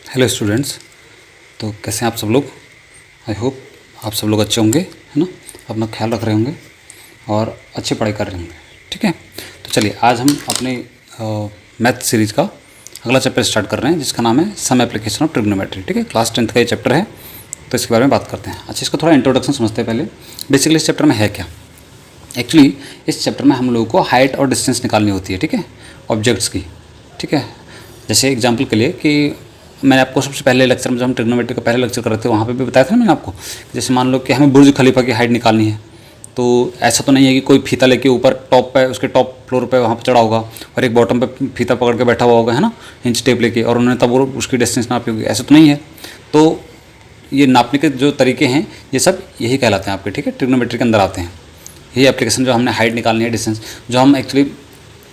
Hello students. तो कैसे हैं आप सब लोग। आई होप आप सब लोग अच्छे होंगे, है ना। अपना ख्याल रख रहे होंगे और अच्छी पढ़ाई कर रहे होंगे। ठीक है, तो चलिए आज हम अपने मैथ सीरीज़ का अगला चैप्टर स्टार्ट कर रहे हैं जिसका नाम है सम एप्लीकेशन ऑफ ट्रिग्नोमेट्री। ठीक है, क्लास 10th का ये चैप्टर है, तो इसके बारे में बात करते हैं। अच्छा, इसका थोड़ा इंट्रोडक्शन समझते हैं पहले। बेसिकली इस चैप्टर में है क्या। एक्चुअली इस चैप्टर में हम लोगों को हाइट और डिस्टेंस निकालनी होती है। ठीक है, ऑब्जेक्ट्स की। ठीक है, जैसे एग्जांपल के लिए कि मैंने आपको सबसे पहले लेक्चर में, जब हम ट्रिग्नोमेट्री का पहले लेक्चर कर रहे थे, वहाँ पे भी बताया था ना मैंने आपको। जैसे मान लो कि हमें बुर्ज खलीफा की हाइट निकालनी है, तो ऐसा तो नहीं है कि कोई फीता लेके ऊपर टॉप पे, उसके टॉप फ्लोर पे वहाँ पे चढ़ा होगा और एक बॉटम पे फीता पकड़ के बैठा हुआ होगा, है ना, इंच टेप लेके, और उन्होंने तब वो उसकी डिस्टेंस नापी होगी। ऐसा तो नहीं है। तो ये नापने के जो तरीके हैं ये सब यही कहलाते हैं आपके। ठीक है, ट्रिग्नोमेट्री के अंदर आते हैं ये एप्लीकेशन। जो हमने हाइट निकालनी है, डिस्टेंस जो हम एक्चुअली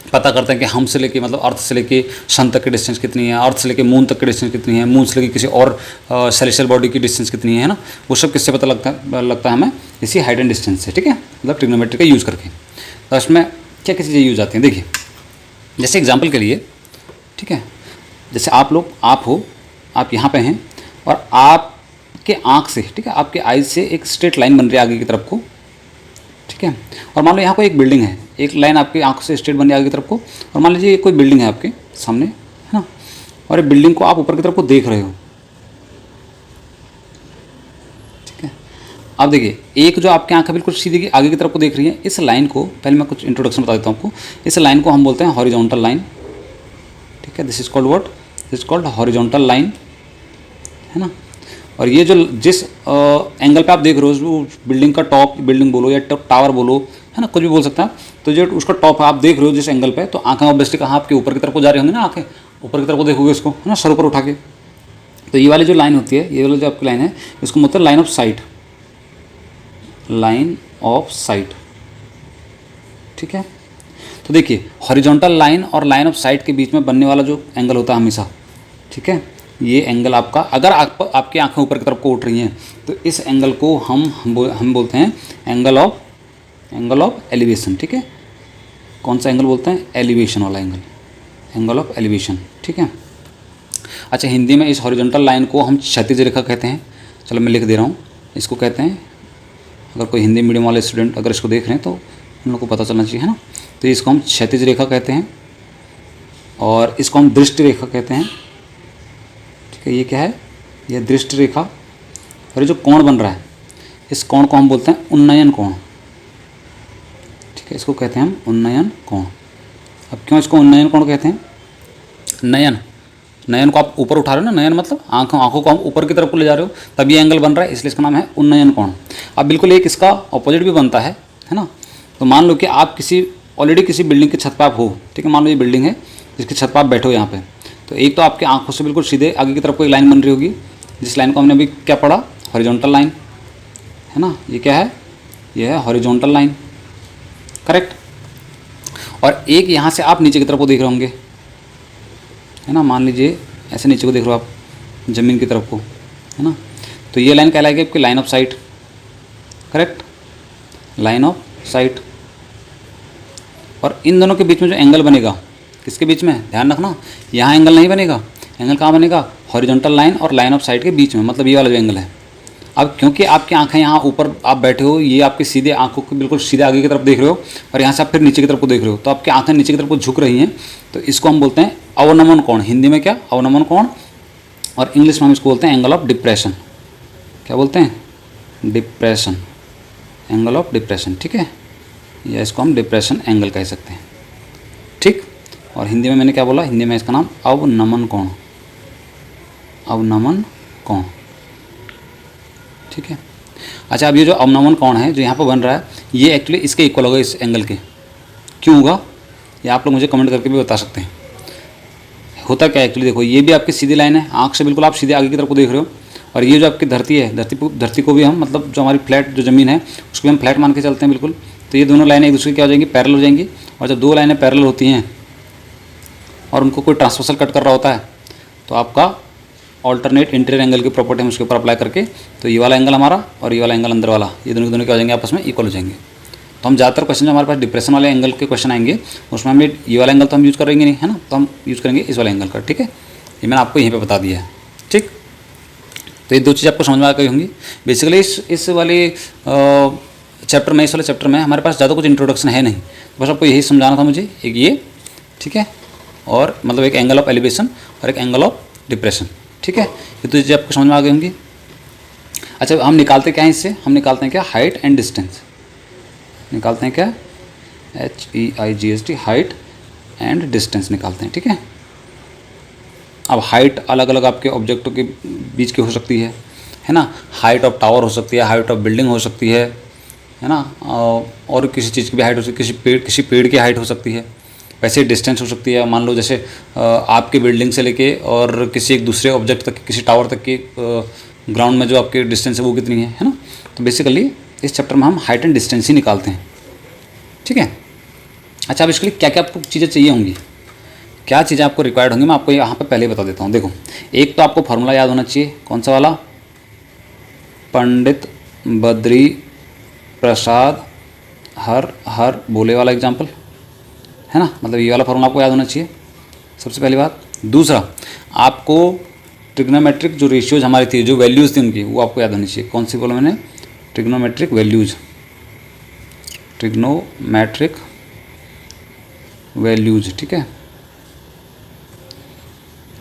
पता करते हैं कि हम से लेके, मतलब अर्थ से लेके सन तक की डिस्टेंस कितनी है, अर्थ से लेके मून तक की डिस्टेंस कितनी है, मून से लेके किसी और सेलेस्टियल बॉडी की डिस्टेंस कितनी है ना, वो सब किससे पता लगता है हमें, इसी हाइट एंड डिस्टेंस से। ठीक है, मतलब ट्रिग्नोमेट्री का यूज़ करके। तो इसमें क्या क्या चीज़ें यूज आती हैं, देखिए। जैसे एग्जाम्पल के लिए, ठीक है, जैसे आप हो, आप यहाँ पे हैं और आपके आँख से, ठीक है, आपके आइज से एक स्ट्रेट लाइन बन रही है आगे की तरफ को। ठीक है, और मान लो यहाँ कोई एक बिल्डिंग है, एक लाइन आपकी आंखों से स्ट्रेट बन रही है आगे की तरफ को, और मान लीजिए कोई बिल्डिंग है आपके सामने, है ना, और ये बिल्डिंग को आप ऊपर की तरफ को देख रहे हो। ठीक है, अब देखिए, एक जो आपकी आंखें बिल्कुल सीधी आगे की तरफ को देख रही है, इस लाइन को, पहले मैं कुछ इंट्रोडक्शन बता देता हूँ आपको। इस लाइन को हम बोलते हैं हॉरिजॉन्टल लाइन। ठीक है, this is called what, this is called horizontal line, है ना। और ये जो जिस एंगल पे आप देख रहे हो, उस बिल्डिंग का टॉप, बिल्डिंग बोलो या टावर बोलो, है ना, कुछ भी बोल सकते हैं आप। तो जो उसका टॉप आप देख रहे हो जिस एंगल पे, तो आंखें ऑब्वियसली कहाँ आपके ऊपर की तरफ को जा रही होंगी ना, आंखें ऊपर की तरफ को देखोगे इसको, है ना, सर ऊपर उठा के। तो ये वाली जो लाइन होती है, ये वाली जो आपकी लाइन है, इसको मतलब line of site, line of site. ठीक है, तो देखिए, हॉरिजॉन्टल लाइन और लाइन ऑफ साइट के बीच में बनने वाला जो एंगल होता है हमेशा, ठीक है, ये एंगल आपका, अगर आपकी आंखें ऊपर की तरफ को उठ रही हैं, तो इस एंगल को हम बोलते हैं एंगल ऑफ एलिवेशन। ठीक है, कौन सा एंगल बोलते हैं, एलिवेशन वाला एंगल, एंगल ऑफ एलिवेशन। ठीक है, अच्छा, हिंदी में इस हॉरिजॉन्टल लाइन को हम क्षैतिज रेखा कहते हैं। चलो मैं लिख दे रहा हूँ, इसको कहते हैं, अगर कोई हिंदी मीडियम वाले स्टूडेंट अगर इसको देख रहे हैं तो उन लोग को पता चलना चाहिए, है ना। तो इसको हम क्षैतिज रेखा कहते हैं और इसको हम दृष्टि रेखा कहते हैं। ये क्या है, ये दृष्टि रेखा। और ये जो कोण बन रहा है, इस कोण को हम बोलते हैं उन्नयन कोण। ठीक है, इसको कहते हैं हम उन्नयन कोण। अब क्यों इसको उन्नयन कोण कहते हैं, नयन को आप ऊपर उठा रहे हो ना, नयन मतलब आंखों को हम ऊपर की तरफ को ले जा रहे हो, तब ये एंगल बन रहा है, इसलिए इसका नाम है उन्नयन कोण। अब बिल्कुल एक इसका ऑपोजिट भी बनता है ना। तो मान लो कि आप ऑलरेडी किसी बिल्डिंग की छत पर आप हो। ठीक है, मान लो ये बिल्डिंग है जिसकी छत पर आप बैठे हो यहाँ पे, तो एक तो आपकी आंखों से बिल्कुल सीधे आगे की तरफ कोई लाइन बन रही होगी, जिस लाइन को हमने अभी क्या पढ़ा, हॉरिजॉन्टल लाइन, है ना। ये क्या है, ये है हॉरिजॉन्टल लाइन, करेक्ट। और एक यहाँ से आप नीचे की तरफ को देख रहे होंगे, है ना, मान लीजिए ऐसे नीचे को देख रहे हो आप, ज़मीन की तरफ को, है ना। तो ये लाइन कहलाएगी आपकी line of site, correct, line of site. और इन दोनों के बीच में जो एंगल बनेगा, किसके बीच में, ध्यान रखना, यहाँ एंगल नहीं बनेगा। एंगल कहाँ बनेगा, हॉरिजॉन्टल लाइन और लाइन ऑफ साइट के बीच में, मतलब ये वाला जो एंगल है। अब क्योंकि आपकी आंखें यहाँ ऊपर आप बैठे हो, ये आपकी सीधे आंखों के बिल्कुल सीधे आगे की तरफ देख रहे हो, और यहाँ से आप फिर नीचे की तरफ को देख रहे हो, तो आपकी आंखें नीचे की तरफ को झुक रही हैं। तो इसको हम बोलते हैं अवनमन कोण। हिंदी में क्या, अवनमन कोण, और इंग्लिश में हम इसको बोलते हैं एंगल ऑफ डिप्रेशन। क्या बोलते हैं, डिप्रेशन, एंगल ऑफ डिप्रेशन। ठीक है, या इसको हम डिप्रेशन एंगल कह सकते हैं। ठीक, और हिंदी में मैंने क्या बोला, हिंदी में इसका नाम अवनमन कोण, अवनमन कोण। ठीक है, अच्छा, अब ये जो अवनमन कोण है जो यहाँ पर बन रहा है, ये एक्चुअली इसके इक्वल होगा, इस एंगल के। क्यों होगा, ये आप लोग मुझे कमेंट करके भी बता सकते हैं। होता क्या है एक्चुअली, देखो, ये भी आपकी सीधी लाइन है, आँख से बिल्कुल आप सीधे आगे की तरफ को देख रहे हो, और ये जो आपकी धरती है, धरती को भी हम, मतलब जो हमारी फ्लैट जो ज़मीन है उसको भी हम फ्लैट मान के चलते हैं बिल्कुल। तो ये दोनों लाइनें एक दूसरे की क्या हो जाएंगी, पैरेलल हो जाएंगी। और जब दो लाइनें पैरेलल होती हैं और उनको कोई ट्रांसवर्सल कट कर रहा होता है, तो आपका ऑल्टरनेट इंटीरियर एंगल की प्रॉपर्टी हम उसके ऊपर अप्लाई करके, तो ये वाला एंगल हमारा और ये वाला एंगल अंदर वाला, ये दोनों क्या हो जाएंगे, आपस में इक्वल हो जाएंगे। तो हम ज़्यादातर क्वेश्चन जो हमारे पास डिप्रेशन वाले एंगल के क्वेश्चन आएंगे, उसमें हमें ये वाला एंगल तो हम यूज़ करेंगे नहीं, है ना, तो हम यूज़ करेंगे इस वाले एंगल का। ठीक है, ये मैंने आपको यहीं पर बता दिया है। ठीक, तो ये दो चीज़ आपको समझ में आ गई होंगी। बेसिकली इस वाले चैप्टर में, इस वाले चैप्टर में हमारे पास ज़्यादा कुछ इंट्रोडक्शन है नहीं, बस आपको यही समझाना था मुझे, एक ये, ठीक है, और मतलब एक एंगल ऑफ एलिवेशन और एक एंगल ऑफ डिप्रेशन, ठीक है, ये तो चीज़ें आपको समझ में आ गई होंगी। अच्छा, हम निकालते क्या हैं इससे, हम निकालते हैं क्या, हाइट एंड डिस्टेंस, निकालते हैं क्या, HEIGST, हाइट एंड डिस्टेंस निकालते हैं, ठीक है। अब हाइट अलग अलग आपके ऑब्जेक्टों के बीच की हो सकती है ना, हाइट ऑफ टावर हो सकती है, हाइट ऑफ बिल्डिंग हो सकती है ना, और किसी चीज़ की भी हाइट हो सकती है, किसी पेड़ की हाइट हो सकती है। वैसे डिस्टेंस हो सकती है, मान लो जैसे आपकी बिल्डिंग से लेके और किसी एक दूसरे ऑब्जेक्ट तक, किसी टावर तक की ग्राउंड में जो आपकी डिस्टेंस है वो कितनी है ना। तो बेसिकली इस चैप्टर में हम हाइट एंड डिस्टेंस ही निकालते हैं, ठीक है। अच्छा, अब इसके लिए क्या क्या आपको चीज़ें चाहिए होंगी, क्या चीज़ें आपको रिक्वायर्ड होंगी, मैं आपको यहाँ पे पहले ही बता देता हूँ। देखो, एक तो आपको फार्मूला याद होना चाहिए, कौन सा वाला, पंडित बद्री प्रसाद हर बोले वाला एग्जाम्पल है ना, मतलब ये वाला फार्मूला आपको याद होना चाहिए, सबसे पहली बात। दूसरा, आपको ट्रिग्नोमेट्रिक जो रेशियोज हमारी थी, जो वैल्यूज़ थी उनकी, वो आपको याद होनी चाहिए। कौन सी बोला मैंने, ट्रिग्नोमेट्रिक वैल्यूज़, ट्रिग्नोमेट्रिक वैल्यूज़, ठीक है।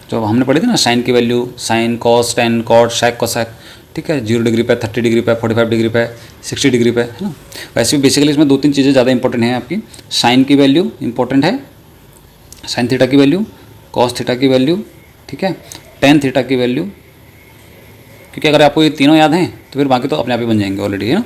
जो हमने पढ़ी थी ना, साइन की value, sine, cos, tan, cot, sec, cosec, ठीक है, 0 डिग्री पे, 30 डिग्री पे, 45 डिग्री पे, 60 डिग्री पे, है ना। वैसे भी बेसिकली इसमें दो तीन चीज़ें ज़्यादा इंपॉर्टेंट हैं आपकी, साइन की वैल्यू इंपॉर्टेंट है, साइन थीटा की वैल्यू, कॉस थीटा की वैल्यू, ठीक है, टेन थीटा की वैल्यू, क्योंकि अगर आपको ये तीनों याद हैं तो फिर बाकी तो अपने आप ही बन जाएंगे ऑलरेडी, है ना।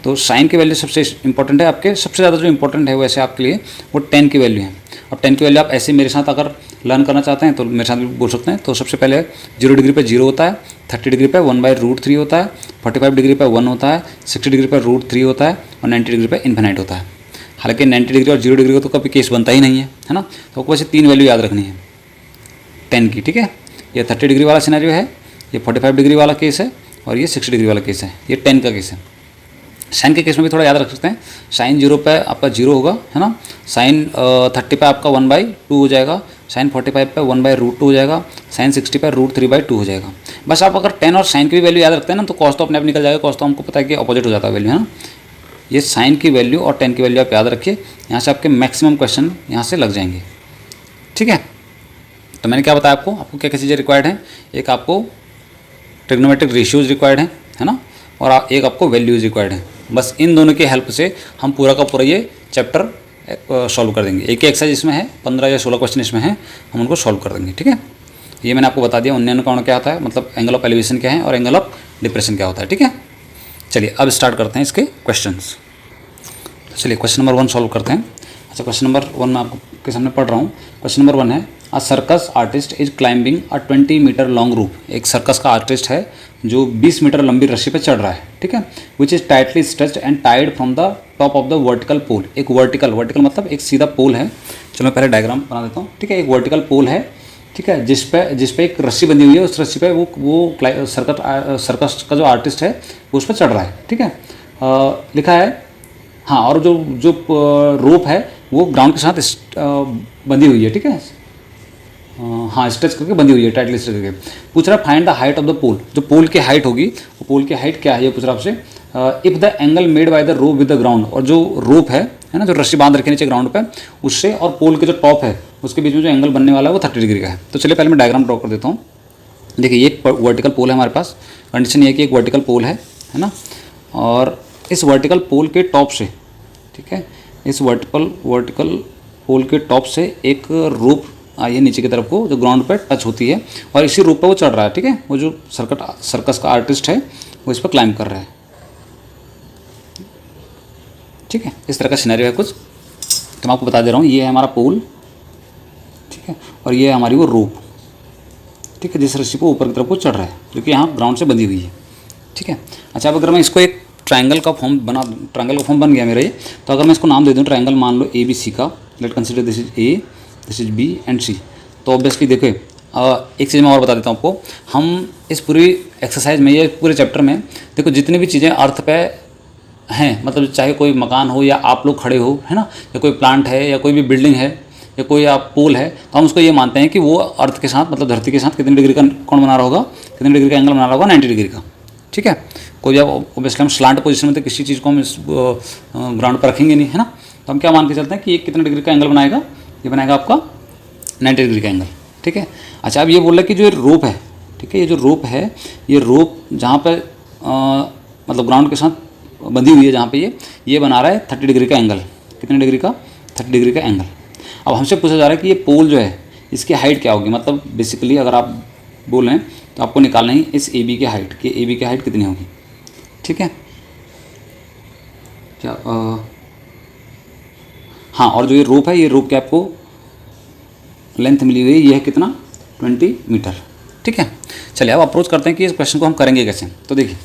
तो साइन की वैल्यू सबसे इंपॉर्टेंट है आपके, सबसे ज़्यादा जो इंपॉर्टेंट है वैसे आपके लिए वो टेन की वैल्यू है। अब टेन की वैल्यू आप ऐसे मेरे साथ अगर लर्न करना चाहते हैं तो मेरे साथ भी बोल सकते हैं। तो सबसे पहले 0 डिग्री पे 0 होता है, 30 डिग्री पे 1/√3 होता है, 45 डिग्री पे 1 होता है, 60 डिग्री पे √3 होता है और 90 डिग्री पे इन्फिनाइट होता है। हालांकि 90 डिग्री और 0 डिग्री का तो कभी केस बनता ही नहीं है ना। तो आपको वैसे तीन वैल्यू याद रखनी है 10 की, ठीक है। ये 30 डिग्री वाला सिनेरियो है, ये 45 डिग्री वाला केस है और ये 60 डिग्री वाला केस है, ये 10 का केस है। साइन के केस में भी थोड़ा याद रख सकते हैं, साइन 0 पे आपका 0 होगा, है ना, साइन 30 पे आपका 1/2 हो जाएगा, साइन 45 पे 1/√2 हो जाएगा, साइन 60 पे √3/2 हो जाएगा। बस आप अगर 10 और साइन की भी वैल्यू याद रखते हैं ना तो कॉस तो अपने आप निकल जाएगा, कॉस तो हमको पता है कि अपोजिट हो जाता है वैल्यू, है ना। ये साइन की वैल्यू और 10 की वैल्यू आप याद रखिए, यहाँ से आपके मैक्सिमम क्वेश्चन यहाँ से लग जाएंगे, ठीक है। तो मैंने क्या बताया आपको क्या क्या चीज़ें रिक्वायर्ड हैं, एक आपको ट्रिग्नोमेट्रिक रेशियोज रिक्वायर्ड है ना, और एक आपको वैल्यूज रिक्वायर्ड है। बस इन दोनों की हेल्प से हम पूरा का पूरा ये चैप्टर सॉल्व कर देंगे। एक एक्सरसाइज इसमें है, 15 या 16 क्वेश्चन इसमें है, हम उनको सॉल्व कर देंगे, ठीक है। ये मैंने आपको बता दिया उन्नयन कोण क्या होता है, मतलब एंगल ऑफ एलिवेशन क्या है और एंगल ऑफ डिप्रेशन क्या होता है, ठीक है। चलिए अब स्टार्ट करते हैं इसके क्वेश्चंस। चलिए क्वेश्चन नंबर 1 सॉल्व करते हैं। अच्छा, क्वेश्चन नंबर 1 मैं आपके सामने पढ़ रहा हूँ। क्वेश्चन नंबर 1 है, a circus artist is climbing a 20 meter long rope. एक सर्कस का आर्टिस्ट है जो 20 मीटर लंबी रस्सी पे चढ़ रहा है, ठीक है, which is tightly stretched and tied from the top of the vertical pole. एक वर्टिकल मतलब एक सीधा पोल है। चलो मैं पहले डायग्राम बना देता हूँ, ठीक है। एक वर्टिकल पोल है, ठीक है, जिस पे एक रस्सी बंधी हुई है, उस रस्सी पे वो सर्कस का जो आर्टिस्ट है वो उस पर चढ़ रहा है, ठीक है। लिखा है, हाँ, और जो रोप है वो ग्राउंड के साथ बंधी हुई है, ठीक है, हाँ, स्ट्रेच करके बंधी हुई है, टाइटली स्ट्रेच करके। पूछ रहा है find the height of the pole. जो पोल की हाइट होगी, वो पोल की हाइट क्या है ये पूछ रहा है आपसे। If the angle made by the rope with the ground, और जो रोप है ना, जो रस्सी बांध रखी नीचे ग्राउंड पे, उससे और पोल के जो टॉप है उसके बीच में जो एंगल बनने वाला है वो 30 डिग्री का है। तो चलिए पहले मैं डायग्राम ड्रॉ कर देता हूँ। देखिए, ये एक वर्टिकल पोल है हमारे पास, कंडीशन ये है कि एक वर्टिकल पोल है ना, और इस वर्टिकल पोल के टॉप से, ठीक है, इस वर्टिकल पोल के टॉप से एक रोप आई है नीचे की तरफ को, जो ग्राउंड पर टच होती है, और इसी रोप पर वो चढ़ रहा है, ठीक है। वो जो सर्कस का आर्टिस्ट है वो इस पर क्लाइंब कर रहा है, ठीक है। इस तरह का सिनेरियो है कुछ। तो मैं आपको बता दे रहा हूँ, ये है हमारा पोल, ठीक है, और ये है हमारी वो रोप, ठीक है, जिस रस्सी को ऊपर की तरफ को चढ़ रहा है, जो कि यहाँ ग्राउंड से बंधी हुई है, ठीक है। अच्छा, अब अगर मैं इसको एक ट्रायंगल का फॉर्म बन गया मेरा ये, तो अगर मैं इसको नाम दे दूँ ट्रायंगल, मान लो ABC का, late consider this is A, this is B and C। तो ऑब्वियसली देखो, एक चीज़ मैं और बता देता हूँ आपको, हम इस पूरी एक्सरसाइज में, ये पूरे चैप्टर में देखो, जितनी भी चीज़ें अर्थ पे हैं, मतलब चाहे कोई मकान हो या आप लोग खड़े हो, है ना, या कोई प्लांट है या कोई भी बिल्डिंग है या कोई आप पोल है, तो हम उसको ये मानते हैं कि वो अर्थ के साथ, मतलब धरती के साथ कितने डिग्री का कोण बना रहा होगा, कितने डिग्री का एंगल बना रहा होगा, 90 डिग्री का। ठीक है, कोई भी आप ऑब्वियसली हम स्लांट पोजीशन में तो किसी चीज़ को हम इस ग्राउंड पर रखेंगे नहीं, है ना। तो हम क्या मान के चलते हैं कि ये कितने डिग्री का एंगल बनाएगा, ये बनाएगा आपका 90 डिग्री का एंगल। ठीक है, अच्छा अब ये बोल रहा है कि जो ये रोप है, ठीक है, ये जो रोप है, ये रोप जहाँ पर मतलब ग्राउंड के साथ बंधी हुई है, जहाँ पे ये बना रहा है 30 डिग्री का एंगल। कितने डिग्री का? 30 डिग्री का एंगल। अब हमसे पूछा जा रहा है कि ये पोल जो है इसकी हाइट क्या होगी, मतलब बेसिकली अगर आप बोलें तो आपको निकालना ही इस ए बी की हाइट, कि ए बी की हाइट कितनी होगी। ठीक है, क्या हाँ, और जो ये रोप है, ये रोप की आपको लेंथ मिली हुई है, ये है कितना? 20 मीटर। ठीक है, चलिए अब अप्रोच करते हैं कि इस क्वेश्चन को हम करेंगे कैसे। तो देखिए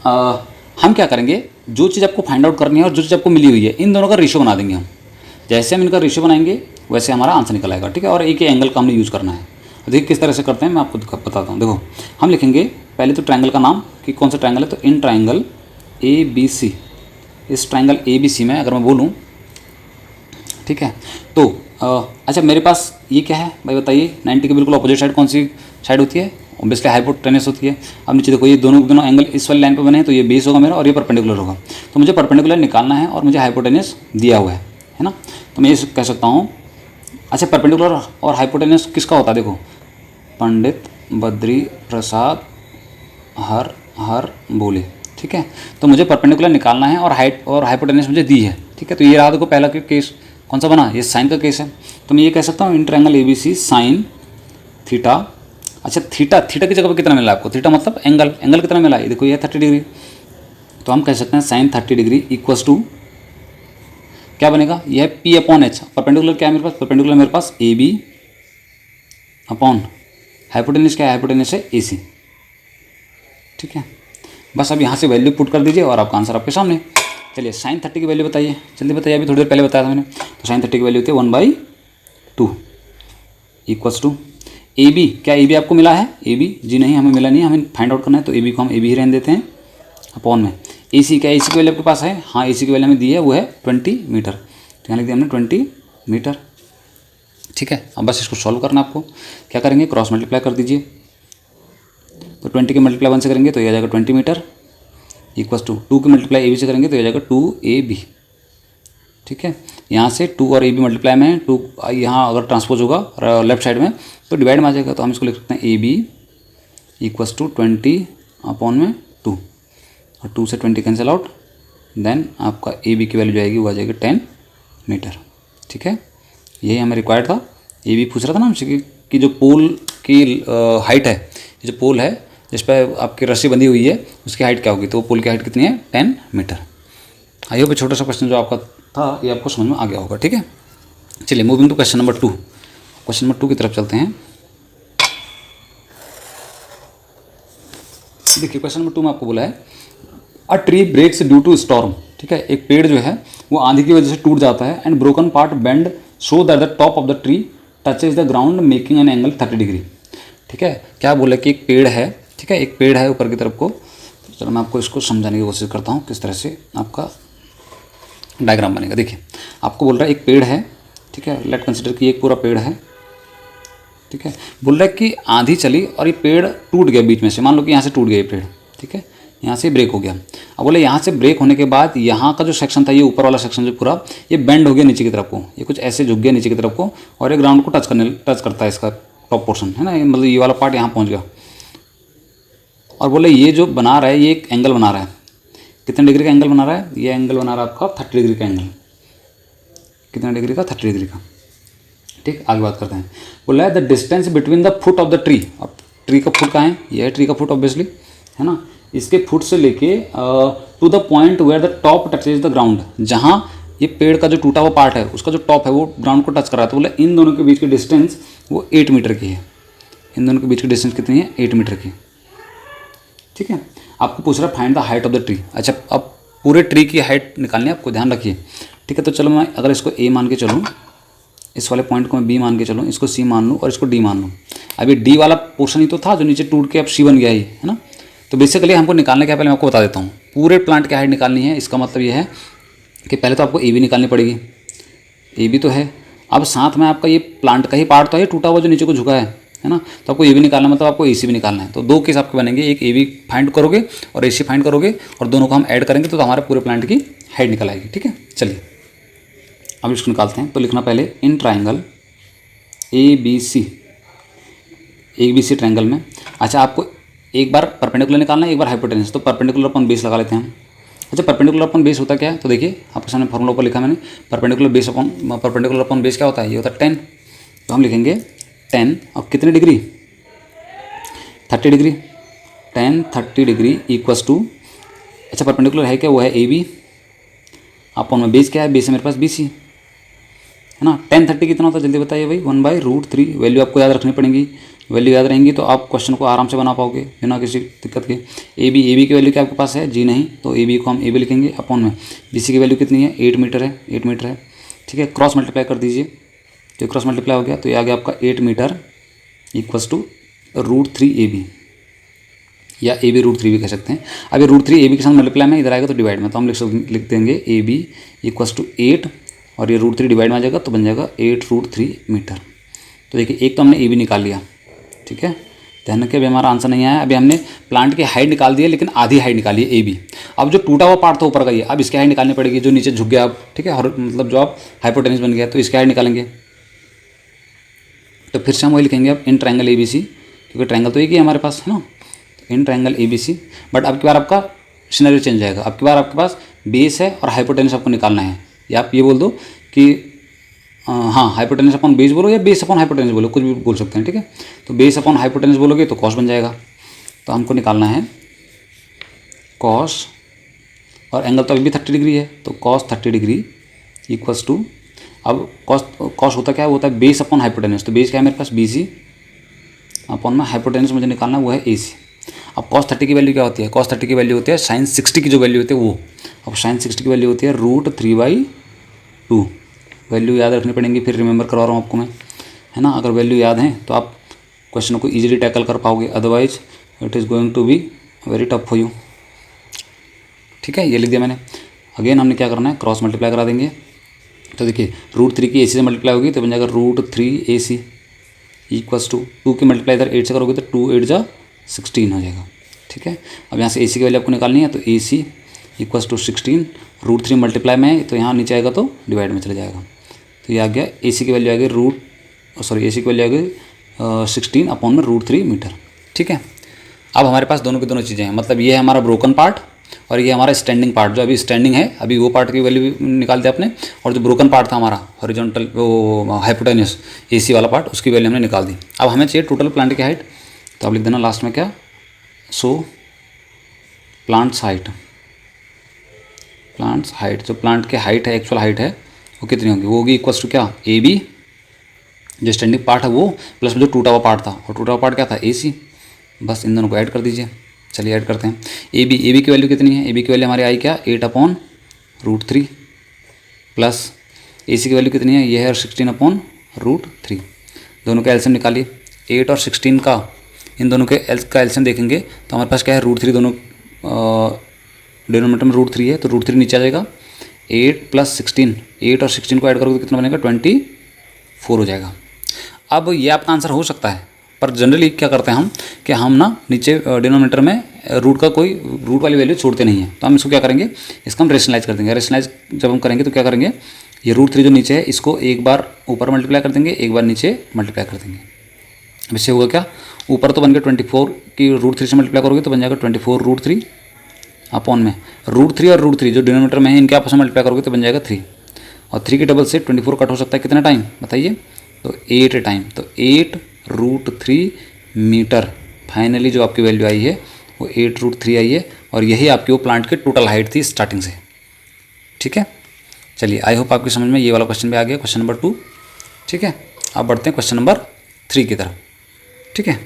हम क्या करेंगे, जो चीज़ आपको फाइंड आउट करनी है और जो चीज़ आपको मिली हुई है, इन दोनों का रेशियो बना देंगे हम। जैसे हम इनका रेशियो बनाएंगे वैसे हमारा आंसर निकल आएगा। ठीक है, और एक ही एंगल का हमने यूज़ करना है। देखिए किस तरह से करते हैं, मैं आपको बताता हूँ। देखो हम लिखेंगे पहले तो ट्रायंगल का नाम, कि कौन सा ट्रायंगल है, तो इन ट्रायंगल ए बी सी, इस ट्रायंगल ए बी सी में अगर मैं बोलूँ, ठीक है, तो अच्छा मेरे पास ये क्या है भाई बताइए, 90 के बिल्कुल अपोजिट साइड कौन सी साइड होती है? ऑब्वियसली हाइपोटेनस होती है। अब नीचे देखो ये दोनों एंगल इस वाली लाइन पे बने हैं, तो ये बेस होगा मेरा और ये परपेंडिकुलर होगा। तो मुझे परपेंडिकुलर निकालना है और मुझे हाइपोटेनस दिया हुआ है ना। तो मैं ये कह सकता हूँ, अच्छा परपेंडिकुलर और हाइपोटेनस किसका होता है? देखो पंडित बद्री प्रसाद हर बोले। ठीक है, तो मुझे परपेंडिकुलर निकालना है और हाइट और हाइपोटेनस मुझे दी है। ठीक है, तो ये रहा देखो पहला केस कौन सा बना, ये साइन का केस है। तो मैं ये कह सकता हूँ in triangle A B C sine theta. अच्छा थीटा की जगह पर कितना मिला आपको? थीटा मतलब एंगल कितना मिला है? देखो ये 30 डिग्री। तो हम कह सकते हैं साइन 30 डिग्री इक्वल्स टू क्या बनेगा? यह है पी अपॉन एच। परपेंडिकुलर क्या है मेरे पास? परपेंडिकुलर मेरे पास ए बी अपॉन हाइपोटेनस क्या है? हाइपोटेनस है ए सी। ठीक है, बस अब यहाँ से वैल्यू पुट कर दीजिए और आपका आंसर आपके सामने। चलिए साइन 30 की वैल्यू बताइए, जल्दी बताइए, अभी थोड़ी देर पहले बताया था मैंने। तो साइन 30 की वैल्यू होती है 1/2 इक्वल्स टू ए बी। क्या ए बी आपको मिला है? ए बी जी नहीं, हमें मिला नहीं, हमें फाइंड आउट करना है, तो ए बी को हम ए बी ही रहने देते हैं अपॉन में ए सी। क्या ए सी की वैल्यू आपके पास है? हाँ, ए सी की वैल्यू हमें दी है, वो है 20 मीटर। तो यहाँ लिख दिया हमने 20 मीटर। ठीक है, अब बस इसको सॉल्व करना आपको। क्या करेंगे? क्रॉस मल्टीप्लाई कर दीजिए। तो 20 के मल्टीप्लाई 1 से करेंगे तो ये आ जाएगा 20 मीटर इक्वल्स टू 2 के मल्टीप्लाई ए बी से करेंगे तो ये आ जाएगा 2AB। ठीक है, यहाँ से 2 और AB मल्टीप्लाई में 2 यहाँ अगर ट्रांसपोज होगा लेफ्ट साइड में तो डिवाइड में आ जाएगा। तो हम इसको लिख सकते हैं AB इक्वल्स टू 20 अपॉन में 2 और 2 से 20 कैंसिल आउट, देन आपका AB की वैल्यू जो आएगी वो आ जाएगी 10 मीटर। ठीक है, यही हमें रिक्वायर्ड था। AB पूछ रहा था ना हमसे कि जो पोल की हाइट है, जो पोल है जिस पर आपकी रस्सी बंधी हुई है उसकी हाइट क्या होगी, तो पोल की हाइट कितनी है? 10 मीटर। आई होप छोटा सा क्वेश्चन जो आपका था ये आपको समझ में आ गया होगा। ठीक है, चलिए moving to question number 2। Question number 2 की तरफ चलते हैं। देखिए क्वेश्चन नंबर 2 में आपको बोला है a tree breaks due to storm. ठीक है, एक पेड़ जो है वो आंधी की वजह से टूट जाता है and broken part bend so that the top of the tree touches the ground making an angle 30 degree. ठीक है, क्या बोला कि एक पेड़ है, ठीक है, एक पेड़ है ऊपर की तरफ को। तो चलो मैं आपको इसको समझाने की कोशिश करता हूँ किस तरह से आपका डायग्राम बनेगा। देखिए आपको बोल रहा है एक पेड़ है, ठीक है, लेट कंसिडर कि एक पूरा पेड़ है। ठीक है, बोल रहा है कि आंधी चली और ये पेड़ टूट गया बीच में से, मान लो कि यहाँ से टूट गया ये पेड़। ठीक है, यहाँ से ब्रेक हो गया। अब बोले यहाँ से ब्रेक होने के बाद यहाँ का जो सेक्शन था, ये ऊपर वाला सेक्शन जो पूरा ये बेंड हो गया नीचे की तरफ को, ये कुछ ऐसे झुक गया नीचे की तरफ को और ये ग्राउंड को टच करता है, इसका टॉप पोर्शन है ना, मतलब ये वाला पार्ट यहाँ पहुँच गया। और बोले ये जो बना रहा है ये एक एंगल बना रहा है। कितने डिग्री का एंगल बना रहा है? ये एंगल बना रहा है आपका 30 डिग्री का एंगल। कितने डिग्री का? 30 डिग्री का। ठीक, आगे बात करते हैं। बोला है the distance between the foot of the tree. अब ट्री का फुट कहाँ है? ये है ट्री का फुट ऑब्वियसली, है ना। इसके फुट से लेके to the point where the top touches the ground, जहाँ ये पेड़ का जो टूटा हुआ पार्ट है उसका जो टॉप है वो ग्राउंड को टच कर रहा है। तो बोला इन दोनों के बीच की डिस्टेंस वो 8 मीटर की है। इन दोनों के बीच की डिस्टेंस कितनी है? 8 मीटर की। ठीक है, आपको पूछ रहा है find the height of the tree. अच्छा अब पूरे ट्री की हाइट निकालनी है आपको, ध्यान रखिए। ठीक है, तो चलो मैं अगर इसको A मान के चलूँ, इस वाले पॉइंट को मैं B मान के चलूँ, इसको C मान लूँ और इसको D मान लूँ। अभी D वाला पोर्शन ही तो था जो नीचे टूट के अब C बन गया ही, है ना। तो बेसिकली हमको निकालने के पहले मैं आपको बता देता हूँ पूरे प्लांट की हाइट निकालनी है। इसका मतलब ये है कि पहले तो आपको AB निकालनी पड़ेगी। AB तो है, अब साथ में आपका ये प्लांट का ही पार्ट तो है टूटा हुआ जो नीचे को झुका है ना, तो आपको ये भी निकालना मतलब आपको AC भी निकालना है। तो दो केस आपके बनेंगे, एक AB फाइंड करोगे और AC फाइंड करोगे और दोनों को हम ऐड करेंगे तो हमारे पूरे प्लांट की हाइट निकल आएगी। ठीक है, चलिए अब इसको निकालते हैं। तो लिखना पहले इन ट्राइंगल ABC ट्राइंगल में, अच्छा आपको एक बार परपेंडिकुलर निकालना है, एक बार हाइपोटेन्यूस। तो परपेंडिकुलर अपन बेस लगा लेते हैं। अच्छा परपेंडिकुलर अपन बेस होता क्या है, तो देखिए आपके सामने फॉर्मूला पर लिखा मैंने, परपेंडिकुलर अपन बेस क्या होता है, ये होता है 10। तो हम लिखेंगे 10 और कितने degree, 30 degree, 10 30 degree equals to, अच्छा परपेंडिकुलर है क्या, वो है AB अपन में बेस क्या है, बेस है मेरे पास BC है ना। 10 30 कितना होता है जल्दी बताइए भाई, 1/√3। वैल्यू आपको याद रखनी पड़ेगी, वैल्यू याद रहेंगी तो आप क्वेश्चन को आराम से बना पाओगे बिना किसी दिक्कत के। AB की वैल्यू क्या आपके पास है, जी नहीं, तो AB को हम AB लिखेंगे अपॉन में BC की वैल्यू कितनी है, 8 मीटर है, 8 मीटर है। ठीक है, क्रॉस मल्टीप्लाई कर दीजिए, तो क्रॉस मल्टीप्लाई हो गया तो ये आ गया आपका 8 मीटर इक्वल्स टू √3 AB या AB √3 भी कह सकते हैं। अब ये √3 AB के साथ मल्टीप्लाई में इधर आएगा तो डिवाइड में, तो हम लिख देंगे AB इक्वल्स टू 8 और ये √3 डिवाइड में आ जाएगा तो बन जाएगा 8√3 मीटर। तो देखिए एक तो हमने AB निकाल लिया। ठीक है, ध्यान रखिए अभी हमारा आंसर नहीं आया, अभी हमने प्लांट की हाइट निकाल दी है लेकिन आधी हाइट निकाली है AB। अब जो टूटा हुआ पार्ट था ऊपर का ये, अब इसकी हाइट निकालनी पड़ेगी, जो नीचे झुक गया अब। ठीक है, और मतलब जो आप हाइपोटेन्यूस बन गया तो इसकी हाइट निकालेंगे। तो फिर से हम वही लिखेंगे अब इन ट्राइंगल ABC, क्योंकि ट्राइंगल तो एक ही है हमारे पास है ना, इन ट्राइंगल ABC। बट अब की बार आपका सिनेरियो चेंज हो जाएगा, अब की बार आपके पास बेस है और हाइपोटेन्यूस आपको निकालना है, या आप ये बोल दो कि हाँ हाइपोटेन्यूस अपॉन बेस बोलो या बेस अपॉन हाइपोटेन्यूस बोलो, कुछ भी बोल सकते हैं। ठीक है, तो बेस अपॉन हाइपोटेन्यूस बोलोगे तो कॉस बन जाएगा। तो हमको निकालना है कॉस, और एंगल तो अभी भी 30 डिग्री है, तो कॉस 30 डिग्री इक्वल्स टू, अब कॉस होता क्या है, वो होता है बेस अपॉन हाइपोटेन्यूस। तो बेस क्या है मेरे पास BC अपॉन में हाइपोटेन्यूस मुझे निकालना है वो है AC। अब कॉस 30 की वैल्यू क्या होती है, कॉस 30 की वैल्यू होती है साइन 60 की जो वैल्यू होती है वो। अब साइन 60 की वैल्यू होती है √3/2। वैल्यू याद रखनी पड़ेगी, फिर रिमेंबर करवा रहा हूँ आपको मैं, है ना। अगर वैल्यू याद है तो आप क्वेश्चन को इजीली टैकल कर पाओगे, otherwise it is going to be very tough for you. ठीक है, ये लिख दिया मैंने। अगेन हमने क्या करना है, क्रॉस मल्टीप्लाई करा देंगे। तो देखिए √3 की AC से मल्टीप्लाई होगी तो बन जाएगा √3 AC इक्वल्स टू 2 की मल्टीप्लाई इधर 8 से करोगे तो 2 8 जा 16 हो जाएगा। ठीक है, अब यहाँ से AC की वैल्यू आपको निकालनी है, तो AC इक्वल्स टू 16, √3 मल्टीप्लाई में है तो यहाँ नीचे आएगा तो डिवाइड में चले जाएगा। तो ये आ गया AC की वैल्यू आ गई AC की वैल्यू आ गई 16 अपॉन में √3 मीटर। ठीक है, अब हमारे पास दोनों की दोनों चीज़ें हैं, मतलब ये है हमारा ब्रोकन पार्ट और ये हमारा स्टैंडिंग पार्ट। जो अभी स्टैंडिंग है अभी वो पार्ट की वैल्यू निकाल दिया आपने, और जो ब्रोकन पार्ट था हमारा हॉरिजॉन्टल वो हाइपोटेन्यूस AC वाला पार्ट, उसकी वैल्यू हमने निकाल दी। अब हमें चाहिए टोटल प्लांट की हाइट, तो आप लिख देना लास्ट में क्या, सो प्लांट्स हाइट, जो प्लांट की हाइट है एक्चुअल हाइट है वो कितनी होगी, वो होगी इक्वल्स टू क्या, AB जो स्टैंडिंग पार्ट है वो प्लस जो टूटा हुआ पार्ट था, और टूटा हुआ पार्ट क्या था AC। बस इन दोनों को ऐड कर दीजिए। चलिए ऐड करते हैं। AB की वैल्यू कितनी है, AB की वैल्यू हमारी आई क्या 8/√3 प्लस AC की वैल्यू कितनी है, ये है 16/√3। दोनों का एलसीएम निकालिए, 8 और 16 का, इन दोनों के एलसीएम देखेंगे तो हमारे पास क्या है √3, दोनों डिनोमिनेटर में √3 है तो √3 नीचे आ जाएगा। 8 + 16, 8 और 16 को ऐड करोगे तो कितना बनेगा 24 हो जाएगा। अब ये आपका आंसर हो सकता है, पर जनरली क्या करते हैं हम कि हम ना नीचे डिनोमिनेटर में रूट वाली वैल्यू छोड़ते नहीं हैं, तो हम इसको क्या करेंगे, इसका हम रेशनलाइज कर देंगे। रेशनलाइज जब हम करेंगे तो क्या करेंगे, ये √3 जो नीचे है इसको एक बार ऊपर मल्टीप्लाई कर देंगे, एक बार नीचे मल्टीप्लाई कर देंगे। अब इससे होगा क्या, ऊपर तो बन गया 24 की √3 से मल्टीप्लाई करोगे तो बन जाएगा 24√3 अपॉन में √3 और √3 जो डिनोमिनेटर में है इनके आपस में मल्टीप्लाई करोगे तो बन जाएगा 3, और 3 की डबल से 24 कट हो सकता है कितना टाइम बताइए, तो 8 टाइम, तो 8√3 मीटर फाइनली जो आपकी वैल्यू आई है वो 8√3 आई है, और यही आपकी वो प्लांट की टोटल हाइट थी स्टार्टिंग से। ठीक है, चलिए आई होप आपकी समझ में ये वाला क्वेश्चन भी आ गया, क्वेश्चन नंबर 2। ठीक है, अब बढ़ते हैं क्वेश्चन नंबर 3 की तरफ। ठीक है,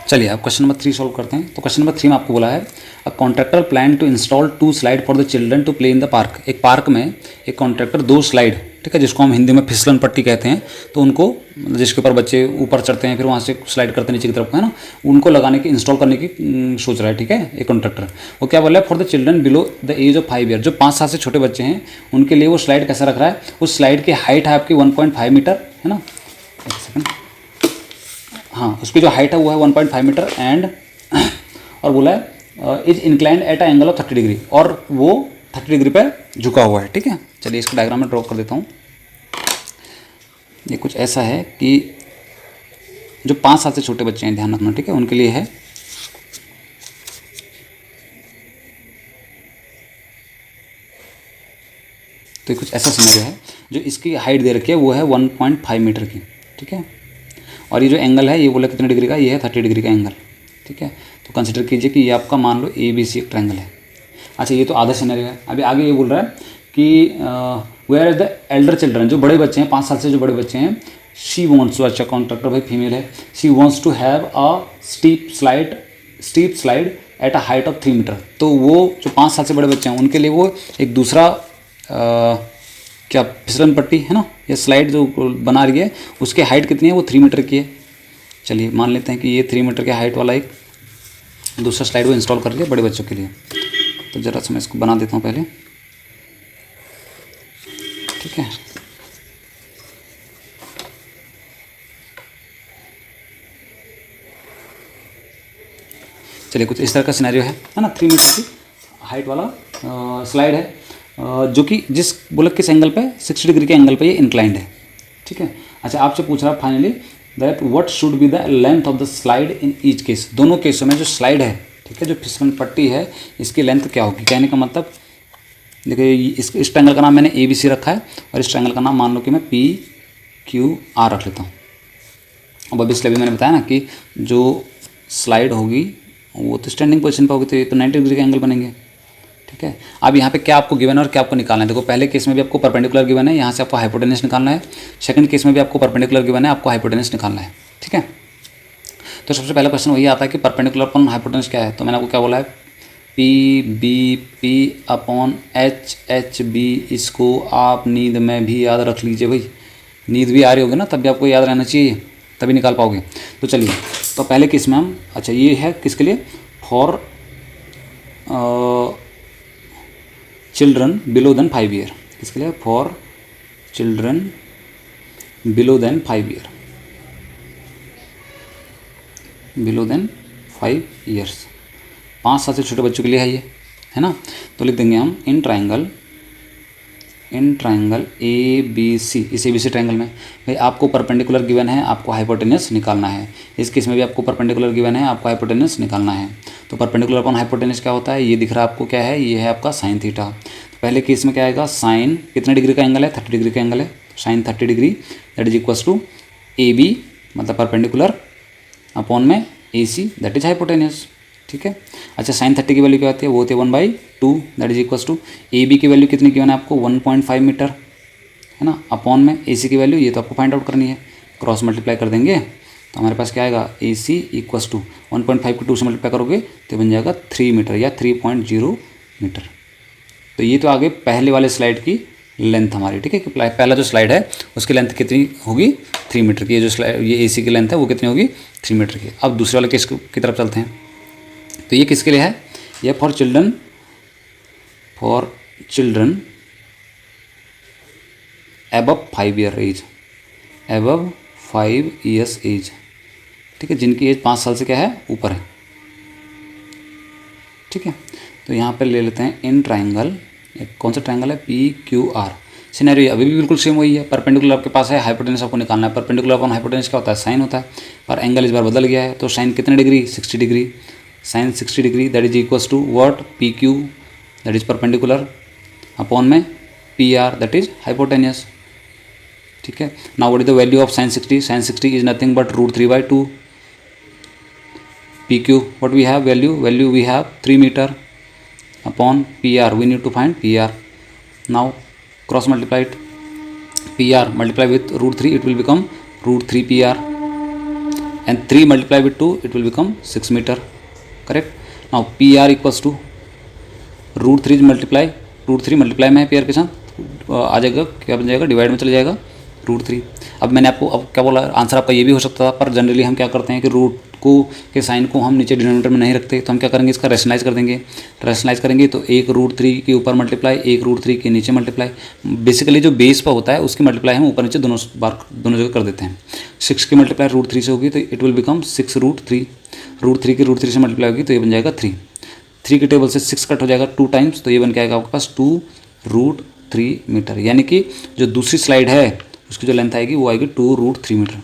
चलिए अब क्वेश्चन नंबर 3 सॉल्व करते हैं। तो क्वेश्चन नंबर 3 में आपको बोला है a contractor plan to install 2 slide for the children to play in the park. एक पार्क में एक कॉन्ट्रैक्टर 2 स्लाइड ठीक है, जिसको हम हिंदी में फिसलन पट्टी कहते हैं। तो उनको जिसके ऊपर बच्चे ऊपर चढ़ते हैं फिर वहाँ से स्लाइड करते हैं नीचे की तरफ, है ना, उनको लगाने की इंस्टॉल करने की सोच रहा है। ठीक है, एक कॉन्ट्रैक्टर वो क्या बोल रहा है, for the children below the age of 5 year, जो 5 साल से छोटे बच्चे हैं उनके लिए वो स्लाइड कैसा रख रहा है, उस स्लाइड की हाइट है आपकी 1.5 मीटर, है ना, एक सेकंड, हाँ, उसकी जो हाइट है वो है 1.5 मीटर एंड और बोला है is inclined at a angle of 30 degree, और वो 30 डिग्री पे झुका हुआ है। ठीक है, चलिए इसको डायग्राम में ड्रॉ कर देता हूँ। ये कुछ ऐसा है कि जो 5 साल से छोटे बच्चे हैं, ध्यान रखना, ठीक है, उनके लिए है। तो कुछ ऐसा सिनेरियो है, जो इसकी हाइट दे रखी है वो है 1.5 मीटर की। ठीक है, और ये जो एंगल है ये बोला कितने डिग्री का, ये है 30 डिग्री का एंगल। ठीक है, तो कंसिडर कीजिए कि ये आपका मान लो ABC एक ट्रायंगल है। अच्छा, ये तो आधा सिनेरियो है। अभी आगे ये बोल रहा है कि where is the elder children, जो बड़े बच्चे हैं 5 साल से जो बड़े बच्चे हैं, शी वॉन्ट्स टू, अच्छा कॉन्ट्रैक्टर भाई फीमेल है, she wants to have a steep slide at a height of 3 meter. तो वो जो 5 साल से बड़े बच्चे हैं उनके लिए वो एक दूसरा क्या फिसलन पट्टी है ना, या स्लाइड जो बना रही है उसकी हाइट कितनी है, वो 3 मीटर की है। चलिए मान लेते हैं कि ये 3 मीटर की हाइट वाला एक दूसरा स्लाइड वो इंस्टॉल कर लिया बड़े बच्चों के लिए। तो ज़रा सा मैं इसको बना देता हूँ पहले। ठीक है, चलिए कुछ इस तरह का सिनेरियो है ना, 3 मीटर की हाइट वाला स्लाइड है, जो कि जिस बुलेट किस एंगल पे 60 डिग्री के एंगल पे ये इंक्लाइंड है। ठीक है, अच्छा आपसे पूछ रहा है finally that what should be the length of the slide in each case. दोनों केसों में जो स्लाइड है, ठीक है, जो फिसलन पट्टी है, इसकी लेंथ क्या होगी। कहने का मतलब देखिए, इस ट्रायंगल का नाम मैंने ABC रखा है और इस ट्रायंगल का नाम मान लो कि मैं PQR रख लेता हूँ। अब अभी इसलिए भी मैंने बताया ना कि जो स्लाइड होगी वो तो स्टैंडिंग पोजीशन पर होगी, तो ये तो 90 डिग्री के एंगल बनेंगे। ठीक है, अब यहाँ पे क्या आपको गिवन है और क्या आपको निकालना है। देखो पहले केस में भी आपको परपेंडिकुलर गिवन है, यहाँ से आपको हाइपोटेनस निकालना है। सेकंड केस में भी आपको परपेंडिकुलर गिवन है, आपको हाइपोटेनस निकालना है। ठीक है, तो सबसे पहला क्वेश्चन वही आता है कि परपेंडिकुलर अपॉन हाइपोटेनस क्या है। तो मैंने आपको क्या बोला है, PBP अपॉन HHB। इसको आप नींद में भी याद रख लीजिए भाई, नींद भी आ रही होगी ना तब भी आपको याद रहना चाहिए, तभी निकाल पाओगे। तो चलिए, तो पहले केस में हम, अच्छा ये है किसके लिए, for children below than 5 year. किसके लिए, for children below than 5 year, below than 5 years, 5 साल से छोटे बच्चों के लिए है ये, है ना। तो लिख देंगे हम इन ट्रायंगल ABC। इस ABC ट्रायंगल में भाई आपको परपेंडिकुलर गिवन है, आपको हाइपोटेनस निकालना है। इस केस में भी आपको परपेंडिकुलर गिवन है, आपको हाइपोटेनस निकालना है। तो परपेंडिकुलर अपॉन हाइपोटेनस क्या होता है, ये दिख रहा है आपको क्या है, ये है आपका साइन थीटा। तो पहले केस में क्या आएगा, साइन कितने डिग्री का एंगल है, 30 डिग्री का एंगल है, sine 30 degree that is equals to AB मतलब परपेंडिकुलर अपॉन में AC दैट इज हाइपोटेनस। ठीक है, अच्छा साइन 30 की वैल्यू क्या होती है, वो होती है 1/2 that is equals to AB की वैल्यू कितनी गिवन है आपको, 1.5 मीटर, है ना, अपॉन में AC की वैल्यू ये तो आपको फाइंड आउट करनी है, क्रॉस मल्टीप्लाई कर देंगे तो हमारे पास क्या आएगा, AC इक्वल्स टू 1.5 को 2 से मल्टीप्लाई करोगे तो बन जाएगा 3 मीटर या 3.0 मीटर। तो ये तो आगे पहले वाले स्लाइड की लेंथ हमारी। ठीक है, कि पहला जो स्लाइड है उसकी लेंथ कितनी होगी, 3 मीटर की। ये जो स्लाइड ये AC की लेंथ है वो कितनी होगी, 3 मीटर की। अब दूसरे वाले केस की तरफ चलते हैं। तो ये किसके लिए है, ये for children above 5 year age, above 5 years age. ठीक है, जिनकी एज 5 साल से क्या है, ऊपर है। ठीक है, तो यहाँ पे ले लेते हैं इन ट्रायंगल, कौन सा ट्रायंगल है, PQR। सिनेरियो अभी भी बिल्कुल सेम वही है, परपेंडिकुलर आपके पास है, हाइपोटेनस आपको निकालना है। परपेंडिकुलर अपॉन हाइपोटेनस क्या होता है, साइन होता है, पर एंगल इस बार बदल गया है। तो साइन कितने degree, 60 degree, sine 60 degree that is equals to what, PQ that is perpendicular upon में PR दैट इज हाइपोटेनस। ठीक है, now what is the value of sine 60, sine 60 is nothing but √3/2। PQ what we have, value we have 3 meter upon PR, we need to find PR. Now cross multiply it, PR multiply with √3 it will become √3 PR, and 3 multiply with 2 it will become 6 meter, correct. Now PR equals to √3 multiply में है PR के साथ आ जाएगा, क्या बन जाएगा, divide में चले जाएगा √3। अब मैंने आपको अब क्या बोला, आंसर आपका ये भी हो सकता था, पर जनरली हम क्या करते हैं कि रूट को के साइन को हम नीचे डिनोमिनेटर में नहीं रखते, तो हम क्या करेंगे, इसका रैशनलाइज कर देंगे। रैशनलाइज करेंगे तो एक √3 के ऊपर मल्टीप्लाई, एक √3 के नीचे मल्टीप्लाई। बेसिकली जो बेस पर होता है उसकी मल्टीप्लाई हम ऊपर नीचे दोनों जगह कर देते हैं। 6 की मल्टीप्लाई √3 से होगी तो इट विल बिकम 6√3। √3 की √3 से मल्टीप्लाई होगी तो ये बन जाएगा 3। 3 के टेबल से 6 कट हो जाएगा 2 टाइम्स, तो ये बन के आएगा आपके पास 2√3 मीटर। यानी कि जो दूसरी स्लाइड है उसकी जो लेंथ आएगी वो आएगी 2√3 मीटर।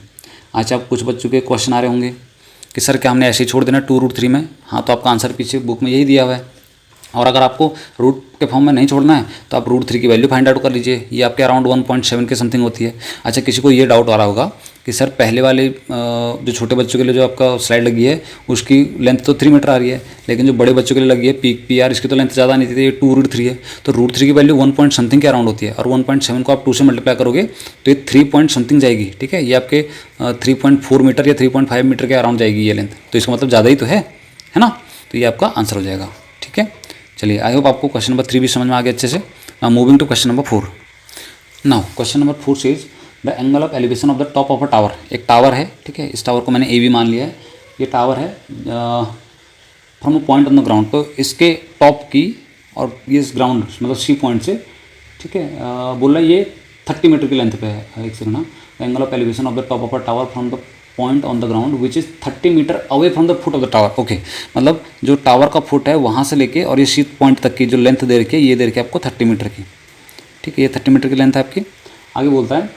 अच्छा, आप कुछ बच्चों के क्वेश्चन आ रहे होंगे कि सर क्या हमने ऐसे ही छोड़ देना 2√3 में? हाँ, तो आपका आंसर पीछे बुक में यही दिया हुआ है। और अगर आपको रूट के फॉर्म में नहीं छोड़ना है तो आप √3 की वैल्यू फाइंड आउट कर लीजिए, ये आपके अराउंड 1.7 के समथिंग होती है। अच्छा, किसी को ये डाउट आ रहा होगा कि सर पहले वाले जो छोटे बच्चों के लिए जो आपका स्लाइड लगी है उसकी लेंथ तो 3 मीटर आ रही है, लेकिन जो बड़े बच्चों के लिए लगी है PR इसकी तो लेंथ ज़्यादा नहीं थी, ये 2√3 है। तो √3 की वैल्यू 1 पॉइंट समथिंग के अराउंड होती है, और 1.7 को आप 2 से मल्टीप्लाई करोगे तो ये 3 पॉइंट समथिंग जाएगी। ठीक है, ये आपके 3.4 मीटर या 3.5 मीटर के अराउंड जाएगी ये लेंथ, तो इसका मतलब ज़्यादा ही तो है ना। तो ये आपका आंसर हो जाएगा। ठीक है, चलिए, आई होप आपको क्वेश्चन नंबर 3 भी समझ में आ गया अच्छे से। Now moving to question number 4। Now question number 4 says the angle of elevation of the top of a tower. एक टावर है, ठीक है, इस टावर को मैंने AB मान लिया है। ये टावर है from a point on the ground, तो इसके टॉप की और ये इस ग्राउंड मतलब C पॉइंट से, ठीक है, बोल रहा है ये 30 मीटर की लेंथ पे है। एक सेकंड ना, angle of elevation of the top of a tower from the point on the ground which is 30 meter away from the foot of the tower. Okay, मतलब जो टावर का फुट है वहाँ से लेके और ये C पॉइंट तक की जो लेंथ दे रखी है ये दे रखी है आपको 30 मीटर की। ठीक है, ये 30 मीटर की लेंथ है आपकी। आगे बोलता है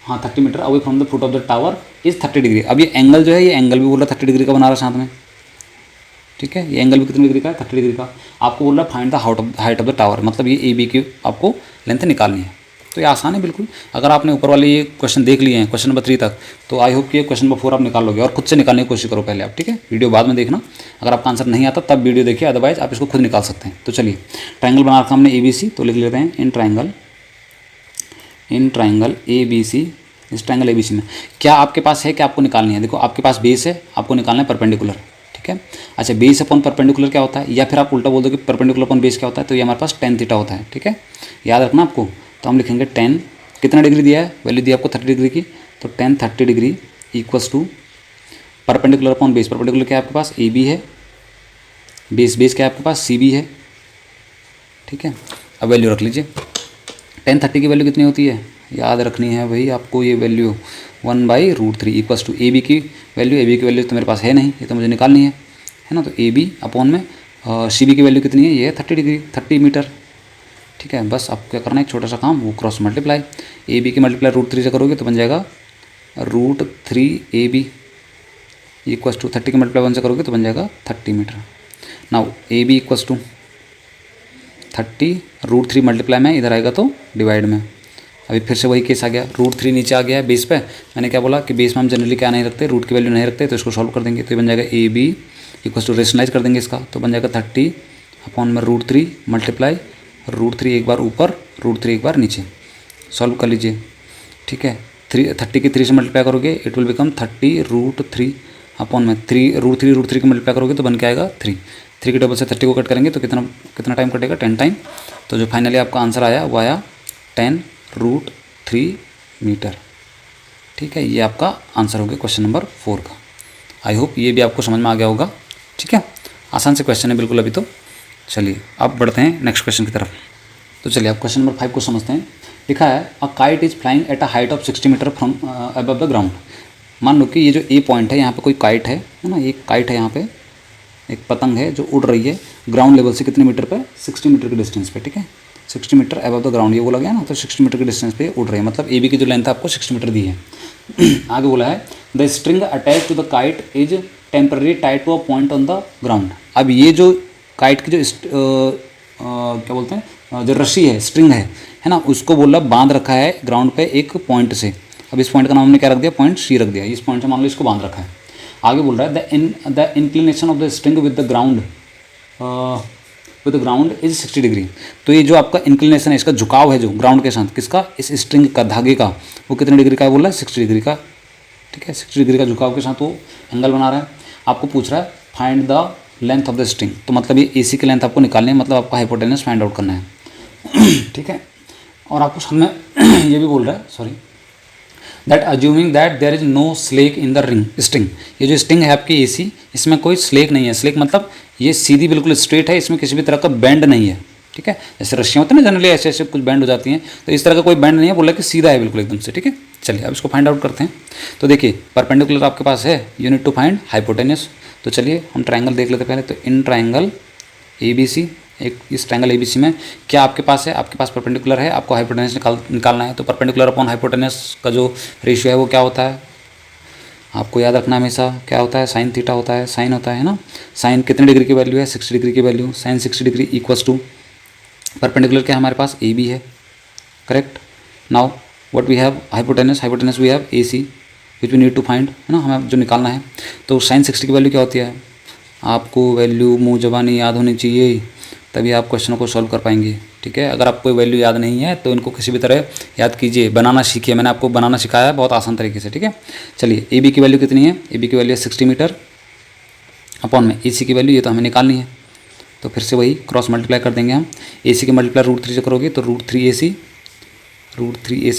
हाँ 30 meter away from the foot of the tower is 30 degree. अब ये एंगल जो है, ये एंगल भी बोल रहा है 30 डिग्री का बना रहा है साथ में। ठीक है, ये एंगल भी कितने डिग्री का है, 30 डिग्री का। आपको बोल रहा है find the height of the tower, मतलब ये AB की आपको लेंथ निकालनी है। तो ये आसान है बिल्कुल। अगर आपने ऊपर वाले ये क्वेश्चन देख लिए हैं क्वेश्चन नंबर 3 तक, तो आई होप कि ये क्वेश्चन नंबर 4 आप निकाल लोगे, और खुद से निकालने की कोशिश करो पहले आप। ठीक है, वीडियो बाद में देखना, अगर आपका आंसर नहीं आता तब वीडियो देखिए, अदरवाइज आप इसको खुद निकाल सकते हैं। तो चलिए, ट्राइंगल बना रखा हमने ABC, तो लिख लेते हैं इन ट्राइंगल ABC। इस ट्राइंगल ABC में क्या आपके पास है, क्या आपको निकालनी है? देखो, आपके पास बेस है, आपको निकालना है परपेंडिकुलर। ठीक है, अच्छा, बेस अपॉन परपेंडिकुलर क्या होता है, या फिर आप उल्टा बोल दो कि परपेंडिकुलर अपॉन बेस क्या होता है, तो ये हमारे पास tan थीटा होता है। ठीक है, याद रखना आपको। तो हम लिखेंगे tan, कितना डिग्री दिया है, वैल्यू दी आपको 30 डिग्री की, तो tan 30 degree equals to perpendicular upon base. Perpendicular क्या है आपके पास, AB है, बेस क्या है आपके पास, CB है। ठीक है, अब वैल्यू रख लीजिए। tan 30 की वैल्यू कितनी होती है, याद रखनी है भाई आपको, ये वैल्यू 1/√3 इक्वल्स टू AB की वैल्यू तो मेरे पास है नहीं, ये तो मुझे निकालनी है ना। तो AB अपॉन में CB की वैल्यू कितनी है, ये है 30 डिग्री, 30 मीटर। ठीक है, बस आपको क्या करना है, एक छोटा सा काम, वो क्रॉस मल्टीप्लाई। AB की मल्टीप्लाई √3 से करोगे तो बन जाएगा √3AB इक्वल्स टू 30 की मल्टीप्लाई 1 से करोगे तो बन जाएगा 30 meter. Now AB equals to 30, √3 multiply में इधर आएगा तो डिवाइड में। अभी फिर से वही केस आ गया, √3 नीचे आ गया है बेस पे। मैंने क्या बोला कि बेस में हम जनरली क्या नहीं रखते, रूट की वैल्यू नहीं रखते, तो इसको सॉल्व कर देंगे। तो ये बन जाएगा AB इक्वल्स टू, रेशनलाइज कर देंगे इसका, तो बन जाएगा 30 अपॉन में √3 मल्टीप्लाई √3 एक बार ऊपर, √3 एक बार नीचे। सॉल्व कर लीजिए। ठीक है, 30 की 3 से मल्टीप्लाई करोगे इट विल बिकम 30√3 अपॉन में √3 की मल्टीप्लाई करोगे तो बन के आएगा 3 के टेबल से 30 को कट करेंगे तो कितना टाइम कटेगा, 10 टाइम। तो जो फाइनली आपका आंसर आया वो आया 10√3 मीटर। ठीक है, ये आपका आंसर हो गया क्वेश्चन नंबर 4 का। आई होप ये भी आपको समझ में आ गया होगा। ठीक है, आसान से क्वेश्चन है बिल्कुल अभी तो। चलिए अब बढ़ते हैं नेक्स्ट क्वेश्चन की तरफ। तो चलिए आप क्वेश्चन नंबर 5 को समझते हैं। लिखा है a kite is flying at a height of 60 meter from above the ground. मान लो कि ये जो A पॉइंट है, यहाँ पे कोई काइट है ना, एक काइट है, यहाँ पे एक पतंग है जो उड़ रही है ग्राउंड लेवल से कितने मीटर पे, 60 मीटर के डिस्टेंस पे। ठीक है, 60 मीटर अबव द ग्राउंड ये बोला गया ना, तो 60 मीटर के डिस्टेंस पे उड़ रही है, मतलब AB की जो लेंथ है आपको 60 मीटर दी है। आगे बोला है the string attach to the kite is temporary tied to a point on the ground. अब ये जो काइट की जो क्या बोलते हैं, जो रस्सी है, स्ट्रिंग है ना, उसको बोला बांध रखा है ग्राउंड पे एक पॉइंट से। अब इस पॉइंट का नाम हमने क्या रख दिया, पॉइंट C रख दिया। इस पॉइंट से मान लो इसको बांध रखा है। आगे बोल रहा है the inclination of the string with the ground is 60 degree. तो ये जो आपका इंक्लिनेशन है, इसका झुकाव है जो ग्राउंड के साथ, किसका, इस स्ट्रिंग का, धागे का, वो कितने डिग्री का है, बोल रहा है 60 डिग्री का। ठीक है, 60 डिग्री का झुकाव के साथ वो एंगल बना रहा है। आपको पूछ रहा है find the length of the string, तो मतलब ये AC की लेंथ आपको निकालनी है, मतलब आपको हाइपोटेनस फाइंड आउट करना है। ठीक है, और आपको सामने ये भी बोल रहा है, sorry, that assuming that there is no slack in the ring string, ये जो स्ट्रिंग है आपकी AC, इसमें कोई स्लेक नहीं है। स्लेक मतलब ये सीधी बिल्कुल स्ट्रेट है, इसमें किसी भी तरह का बेंड नहीं है। ठीक है, जैसे रस्सियाँ होती है ना जनरली ऐसे ऐसे कुछ बेंड हो जाती हैं, तो इस तरह का कोई बेंड नहीं है, बोला कि सीधा है बिल्कुल एकदम से। ठीक है, चलिए अब इसको फाइंड आउट करते हैं। तो देखिए परपेंडिकुलर आपके पास है, you need to find hypotenuse. तो चलिए हम ट्रायंगल देख लेते पहले। तो इन ट्रायंगल ABC, एक इस ट्रायंगल ABC में क्या आपके पास है, आपके पास परपेंडिकुलर है, आपको हाइपोटेनस निकालना है। तो परपेंडिकुलर अपॉन हाइपोटेनस का जो रेशियो है वो क्या होता है, आपको याद रखना हमेशा क्या होता है, साइन थीटा होता है, साइन होता है ना। साइन कितने डिग्री की वैल्यू है, 60 डिग्री की value, sine 60 degree equals to perpendicular क्या हमारे पास AB है, correct. Now what we have hypotenuse, hypotenuse we have AC which we need to find, है ना, हमें जो निकालना है। तो साइन 60 की वैल्यू क्या होती है, आपको वैल्यू मुँह ज़बानी याद होनी चाहिए, तभी आप क्वेश्चनों को सॉल्व कर पाएंगे। ठीक है, अगर आपको वैल्यू याद नहीं है तो इनको किसी भी तरह याद कीजिए, बनाना सीखिए, मैंने आपको बनाना सिखाया है बहुत आसान तरीके से। ठीक है, चलिए AB की वैल्यू कितनी है, AB की वैल्यू है 60 मीटर अपॉन में AC की वैल्यू, ये तो हमें निकालनी है। तो फिर से वही क्रॉस मल्टीप्लाई कर देंगे हम, AC की मल्टीप्लाई √3 से करोगे तो √3AC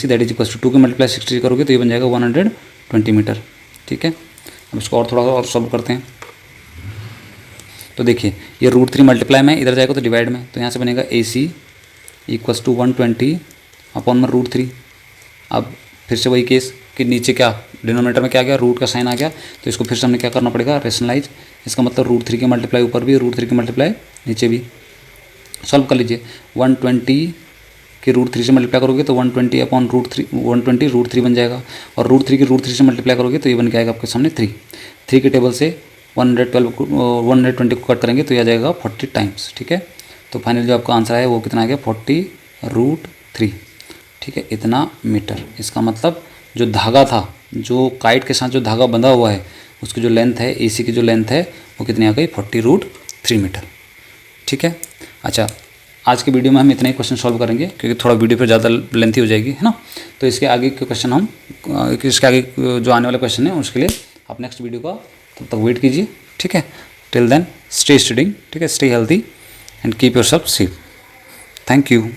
that is equal to 2 की मल्टीप्लाई 60 से करोगे तो ये बन जाएगा 120 मीटर। ठीक है, अब इसको और थोड़ा और सॉल्व करते हैं। तो देखिए ये √3 मल्टीप्लाई में इधर जाएगा तो डिवाइड में, तो यहाँ से बनेगा AC इक्वल्स टू 120 अपॉन में √3। अब फिर से वही केस कि नीचे क्या डिनोमिनेटर में क्या आ गया, रूट का साइन आ गया, तो इसको फिर से हमने क्या करना पड़ेगा, रेशनलाइज। इसका मतलब √3 की मल्टीप्लाई ऊपर भी, √3 की मल्टीप्लाई नीचे भी। सॉल्व कर लीजिए, 120 के √3 से मल्टीप्लाई करोगे तो 120 अपॉन √3, 120 √3 बन जाएगा, और √3 की √3 से मल्टीप्लाई करोगे तो ये बन के आएगा आपके सामने 3 के टेबल से 120 को कट करेंगे तो यह आ जाएगा 40 टाइम्स। ठीक है, तो फाइनल जो आपका आंसर है वो कितना आ गया, 40√3। ठीक है, इतना मीटर। इसका मतलब जो धागा था, जो काइट के साथ जो धागा बंधा हुआ है, उसकी जो लेंथ है, AC की जो लेंथ है वो कितनी आ गई, 40√3 मीटर। ठीक है, अच्छा आज के वीडियो में हम इतने ही क्वेश्चन सॉल्व करेंगे क्योंकि थोड़ा वीडियो पर ज़्यादा लेंथी हो जाएगी, है ना। तो इसके आगे के क्वेश्चन हम, इसके आगे जो आने वाले क्वेश्चन है उसके लिए आप नेक्स्ट वीडियो का तब तक वेट कीजिए। ठीक है, टिल देन स्टे स्टडिंग, ठीक है, stay healthy and keep yourself safe. Thank you.